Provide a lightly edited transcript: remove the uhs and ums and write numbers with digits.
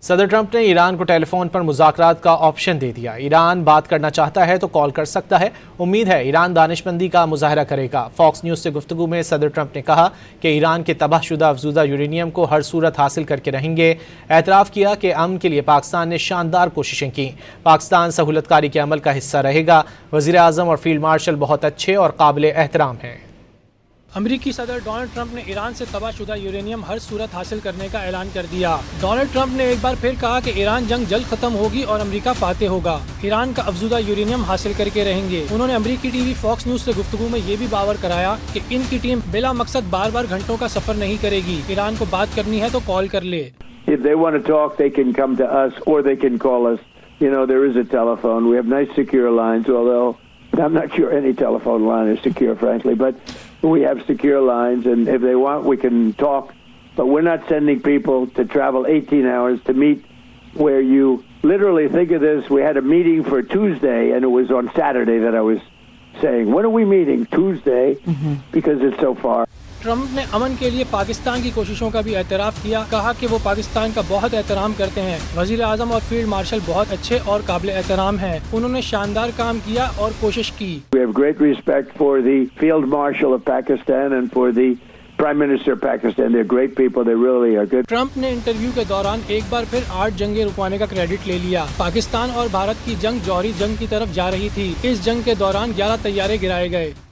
सदर ट्रंप ने ईरान को टेलीफोन पर मुज़ाकरात का ऑप्शन दे दिया। ईरान बात करना चाहता है तो कॉल कर सकता है। उम्मीद है ईरान दानिशमंदी का मुजाहरा करेगा। फॉक्स न्यूज़ से गुफ्तगू में सदर ट्रंप ने कहा कि ईरान के तबाहशुदा अफजूदा यूरेनियम को हर सूरत हासिल करके रहेंगे। एतराफ़ किया कि अमन के लिए पाकिस्तान ने शानदार कोशिशें की। पाकिस्तान सहूलतकारी के अमल का हिस्सा रहेगा। वज़ीर आज़म और फील्ड मार्शल बहुत अच्छे और काबिल एहतराम हैं। अमेरिकी सदर डोनाल्ड ट्रंप ने ईरान से तबाहशुदा यूरेनियम हर सूरत हासिल करने का ऐलान कर दिया। डोनाल्ड ट्रंप ने एक बार फिर कहा कि ईरान जंग जल्द खत्म होगी और अमेरिका फाते होगा। ईरान का अफजूदा यूरेनियम हासिल करके रहेंगे। उन्होंने अमेरिकी टीवी फॉक्स न्यूज से गुफ्तगू में ये भी बावर कराया कि इनकी टीम बिला मकसद बार बार घंटों का सफर नहीं करेगी। ईरान को बात करनी है तो कॉल कर ले। If they want to talk, they can come to us or they can call us. You know, there is a telephone. We have nice secure lines, although I'm not sure any telephone line is secure, frankly, but we have secure lines, and if they want, we can talk. But we're not sending people to travel 18 hours to meet where you literally think of this. We had a meeting for Tuesday, and it was on Saturday that I was saying, when are we meeting? Tuesday, because it's so far. Trump ने अमन के लिए पाकिस्तान की कोशिशों का भी एतराफ़ किया। कहा कि वो पाकिस्तान का बहुत एहतराम करते हैं। वज़ीर आज़म और फील्ड मार्शल बहुत अच्छे और काबिल एहतराम हैं। उन्होंने शानदार काम किया और कोशिश की। We have great respect for the Field Marshal of Pakistan and for the Prime Minister of Pakistan. They're great people. They really are good. Trump ने इंटरव्यू के दौरान एक बार फिर 8 जंगें रुकवाने का क्रेडिट ले लिया। पाकिस्तान और भारत की जंग जौहरी जंग की तरफ जा रही थी। इस जंग के दौरान 11 तैयारे गिराए गए।